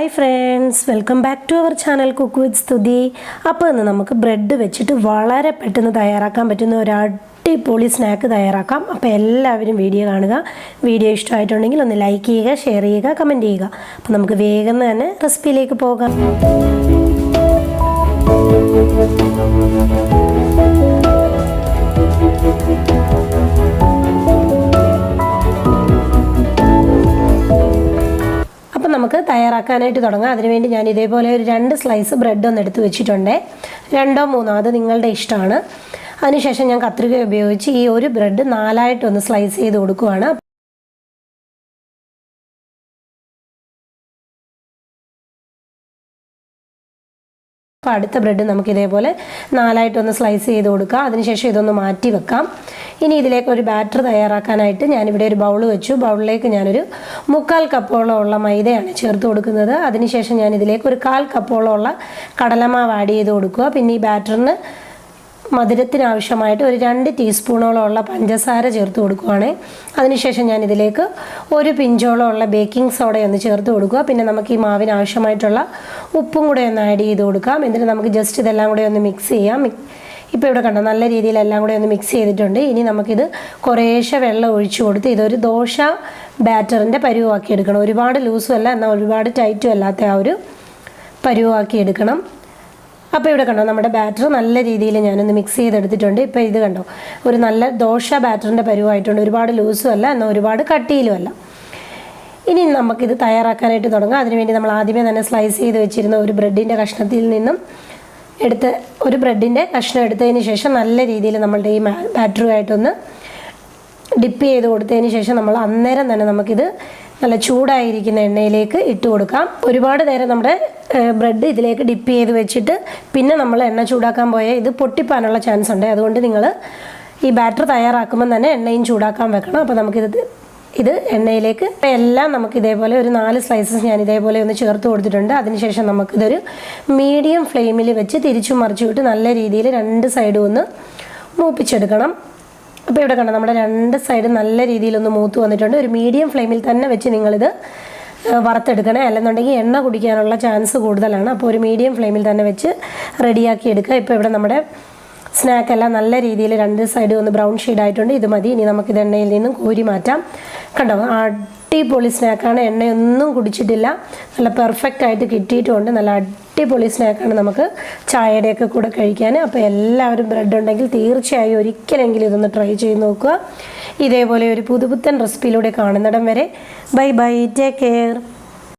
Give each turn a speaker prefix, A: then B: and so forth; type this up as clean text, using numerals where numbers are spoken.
A: Hi friends, welcome back to our channel cook with Stuthi. അപ്പോൾ ഇന്ന് നമുക്ക് ബ്രെഡ് വെച്ചിട്ട് വളരെ പെട്ടെന്ന് തയ്യാറാക്കാൻ പറ്റുന്ന ഒരു അടിപൊളി സ്നാക്ക് തയ്യാറാക്കാം. അപ്പോൾ എല്ലാവരും വീഡിയോ കാണുക. വീഡിയോ ഇഷ്ടമായിട്ടുണ്ടെങ്കിൽ ഒന്ന് ലൈക്ക് ചെയ്യുക, ഷെയർ ചെയ്യുക, കമൻറ്റ് ചെയ്യുക. അപ്പോൾ നമുക്ക് വേഗം തന്നെ റെസിപ്പിയിലേക്ക് പോകാം. നമുക്ക് തയ്യാറാക്കാനായിട്ട് തുടങ്ങാം. അതിനുവേണ്ടി ഞാൻ ഇതേപോലെ ഒരു 2 സ്ലൈസ് ബ്രെഡ് ഒന്ന് എടുത്ത് വെച്ചിട്ടുണ്ട്. 2 or 3 അത് നിങ്ങളുടെ ഇഷ്ടമാണ്. അതിനുശേഷം ഞാൻ കത്രിക ഉപയോഗിച്ച് ഈ ഒരു ബ്രെഡ് 4ആയിട്ടൊന്ന് സ്ലൈസ് ചെയ്ത് കൊടുക്കുകയാണ്. അപ്പോൾ അടുത്ത ബ്രെഡ് നമുക്ക് ഇതേപോലെ 4ആയിട്ടൊന്ന് സ്ലൈസ് ചെയ്ത് കൊടുക്കാം. അതിനുശേഷം ഇതൊന്ന് മാറ്റി വെക്കാം. ഇനി ഇതിലേക്ക് ഒരു ബാറ്റർ തയ്യാറാക്കാനായിട്ട് ഞാനിവിടെ ഒരു ബൗൾ വെച്ചു. ബൗളിലേക്ക് ഞാനൊരു 1/4 കപ്പോളം ഉള്ള മൈദയാണ് ചേർത്ത് കൊടുക്കുന്നത്. അതിനുശേഷം ഞാൻ ഇതിലേക്ക് ഒരു 1/4 കപ്പോളം ഉള്ള കടലമാവ് ആഡ് ചെയ്ത് കൊടുക്കുക. പിന്നെ ഈ ബാറ്ററിന് മധുരത്തിനാവശ്യമായിട്ട് ഒരു 2 ടീസ്പൂണോളം ഉള്ള പഞ്ചസാര ചേർത്ത് കൊടുക്കുകയാണ്. അതിനുശേഷം ഞാൻ ഇതിലേക്ക് ഒരു പിഞ്ചോളം ഉള്ള ബേക്കിംഗ് സോഡ ഒന്ന് ചേർത്ത് കൊടുക്കുക. പിന്നെ നമുക്ക് ഈ മാവിന് ആവശ്യമായിട്ടുള്ള ഉപ്പും കൂടെ ഒന്ന് ആഡ് ചെയ്ത് കൊടുക്കാം. എന്നിട്ട് നമുക്ക് ജസ്റ്റ് ഇതെല്ലാം കൂടെ ഒന്ന് മിക്സ് ചെയ്യാം. ഇപ്പോൾ ഇവിടെ കണ്ടോ, നല്ല രീതിയിൽ എല്ലാം കൂടെ ഒന്ന് മിക്സ് ചെയ്തിട്ടുണ്ട്. ഇനി നമുക്കിത് കുറേശ്ശെ വെള്ളം ഒഴിച്ചു കൊടുത്ത് ഇതൊരു ദോശ ബാറ്ററിൻ്റെ പരുവാക്കി എടുക്കണം. ഒരുപാട് ലൂസും അല്ല, എന്നാൽ ഒരുപാട് ടൈറ്റും അല്ലാത്ത ആ ഒരു പരുവാക്കി എടുക്കണം. അപ്പോൾ ഇവിടെ കണ്ടോ, നമ്മുടെ ബാറ്റർ നല്ല രീതിയിൽ ഞാനൊന്ന് മിക്സ് ചെയ്തെടുത്തിട്ടുണ്ട്. ഇപ്പോൾ ഇത് കണ്ടോ, ഒരു നല്ല ദോശ ബാറ്ററിൻ്റെ പരുവായിട്ടുണ്ട്. ഒരുപാട് ലൂസും അല്ല, എന്നാൽ ഒരുപാട് കട്ടിയിലും അല്ല. ഇനി നമുക്കിത് തയ്യാറാക്കാനായിട്ട് തുടങ്ങാം. അതിനുവേണ്ടി നമ്മൾ ആദ്യമേ തന്നെ സ്ലൈസ് ചെയ്ത് വെച്ചിരുന്ന ഒരു ബ്രെഡിൻ്റെ കഷ്ണത്തിൽ നിന്നും ഒരു ബ്രെഡിൻ്റെ കഷ്ണം എടുത്തതിന് ശേഷം നല്ല രീതിയിൽ നമ്മളുടെ ഈ ബാറ്ററുമായിട്ടൊന്ന് ഡിപ്പ് ചെയ്ത് കൊടുത്തതിന് ശേഷം നമ്മൾ അന്നേരം തന്നെ നമുക്കിത് നല്ല ചൂടായിരിക്കുന്ന എണ്ണയിലേക്ക് ഇട്ട് കൊടുക്കാം. ഒരുപാട് നേരം നമ്മുടെ ബ്രെഡ് ഇതിലേക്ക് ഡിപ്പ് ചെയ്ത് വെച്ചിട്ട് പിന്നെ നമ്മൾ എണ്ണ ചൂടാക്കാൻ പോയാൽ ഇത് പൊട്ടിപ്പാനുള്ള ചാൻസ് ഉണ്ട്. അതുകൊണ്ട് നിങ്ങൾ ഈ ബാറ്റർ തയ്യാറാക്കുമ്പോൾ തന്നെ എണ്ണയും ചൂടാക്കാൻ വെക്കണം. അപ്പോൾ ഇത് എണ്ണയിലേക്ക് എല്ലാം നമുക്ക് ഇതേപോലെ ഒരു 4 സ്ലൈസസ് ഞാൻ ഇതേപോലെ ഒന്ന് ചേർത്ത് കൊടുത്തിട്ടുണ്ട്. അതിനുശേഷം നമുക്കിതൊരു മീഡിയം ഫ്ലെയിമിൽ വെച്ച് തിരിച്ചും മറിച്ചു വിട്ട് നല്ല രീതിയിൽ 2 സൈഡും ഒന്ന് മൂപ്പിച്ചെടുക്കണം. അപ്പോൾ ഇവിടെ കണ്ടോ, നമ്മുടെ 2 സൈഡും നല്ല രീതിയിലൊന്ന് മൂത്ത് വന്നിട്ടുണ്ട്. ഒരു മീഡിയം ഫ്ലെയിമിൽ തന്നെ വെച്ച് നിങ്ങളിത് വറുത്തെടുക്കണേ, അല്ലെന്നുണ്ടെങ്കിൽ എണ്ണ കുടിക്കാനുള്ള ചാൻസ് കൂടുതലാണ്. അപ്പോൾ ഒരു മീഡിയം ഫ്ലെയിമിൽ തന്നെ വെച്ച് റെഡിയാക്കി എടുക്കുക. ഇപ്പോൾ ഇവിടെ നമ്മുടെ സ്നാക്കെല്ലാം നല്ല രീതിയിൽ 2 സൈഡും ഒന്ന് ബ്രൗൺ ഷെയ്ഡായിട്ടുണ്ട്. ഇത് മതി. ഇനി നമുക്കിത് എണ്ണയിൽ നിന്നും കോരി മാറ്റാം. കണ്ടോ, അടിപൊളി സ്നാക്കാണ്. എണ്ണയൊന്നും കുടിച്ചിട്ടില്ല, നല്ല പെർഫെക്റ്റ് ആയിട്ട് കിട്ടിയിട്ടുമുണ്ട്. നല്ല അടിപൊളി സ്നാക്കാണ് നമുക്ക് ചായയുടെയൊക്കെ കൂടെ കഴിക്കാൻ. അപ്പോൾ എല്ലാവരും ബ്രെഡ് ഉണ്ടെങ്കിൽ തീർച്ചയായും ഒരിക്കലെങ്കിലും ഇതൊന്ന് ട്രൈ ചെയ്ത് നോക്കുക. ഇതേപോലെ ഒരു പുതുപുത്തൻ റെസിപ്പിയിലൂടെ കാണുന്നിടം വരെ ബൈ ബൈ, ടേക്ക് കെയർ.